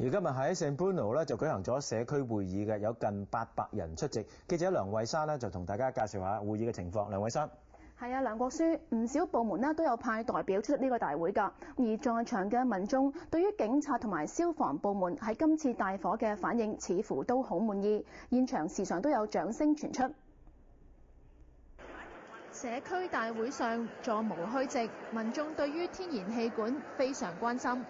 而今日喺 San Bruno 咧就舉行咗社區會議嘅，有近800人出席。記者梁慧珊咧就同大家介紹下會議嘅情況。梁慧珊。係啊，梁國書，唔少部門咧都有派代表出席呢個大會㗎。而在場嘅民眾對於警察同埋消防部門喺今次大火嘅反應似乎都好滿意，現場時常都有掌聲傳出。社區大會上座無虛席，民眾對於天然氣管非常關心。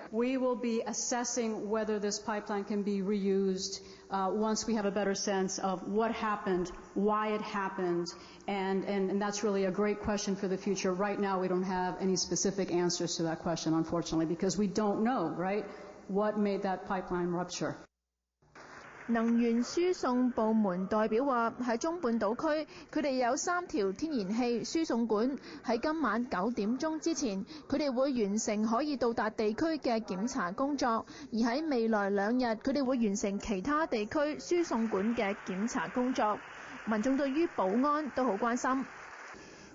We will be assessing whether this pipeline can be reused once we have a better sense of what happened, why it happened, and that's really a great question for the future. Right now, we don't have any specific answers to that question, unfortunately, because we don't know, right, what made that pipeline rupture. 能源輸送部門代表話，喺中半島區，佢哋有3條天然氣輸送管，喺今晚9點鐘之前，佢哋會完成可以到達地區嘅檢查工作，而喺未來2日，佢哋會完成其他地區輸送管嘅檢查工作。民眾對於保安都好關心。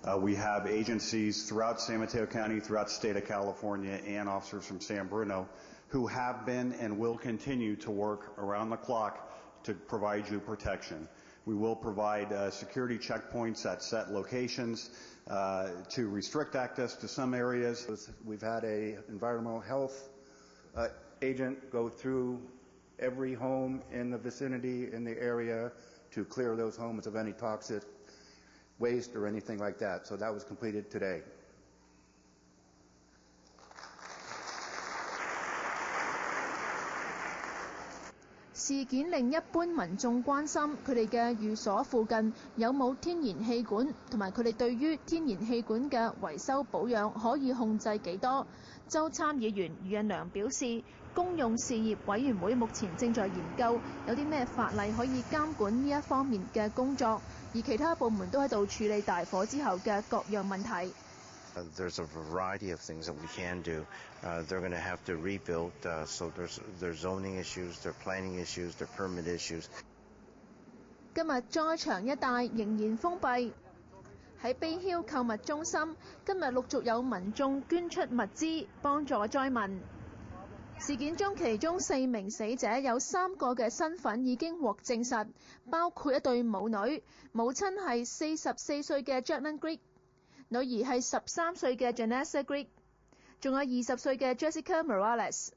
We have agencies throughout San Mateo County, throughout the state of California, and officers from San Bruno who have been and will continue to work around the clock to provide you protection. We will provide security checkpoints at set locations to restrict access to some areas. We've had an environmental health agent go through every home in the vicinity, in the area, to clear those homes of any toxic waste or anything like that. So that was completed today. 事件令一般民眾關心佢哋嘅寓所附近有冇天然氣管，同埋佢哋對於天然氣管嘅維修保養可以控制幾多。州參議員余印良表示，公用事業委員會目前正在研究有啲咩法例可以監管呢一方面嘅工作，而其他部門都喺度處理大火之後嘅各樣問題。There's a variety of things that we can do. They're going to have to rebuild, so there's zoning issues, there's planning issues, there's permit issues. 今日災場一帶仍然封閉。喺Bay Hill購物中心，今日陸續有民眾捐出物資幫助災民。事件中，其中4名死者有3個嘅身份已經獲證實，包括一對母女，母親係44歲嘅 Jacqueline Grigg。女兒係13歲嘅 Janessa Grigg，仲有20歲嘅 Jessica Morales。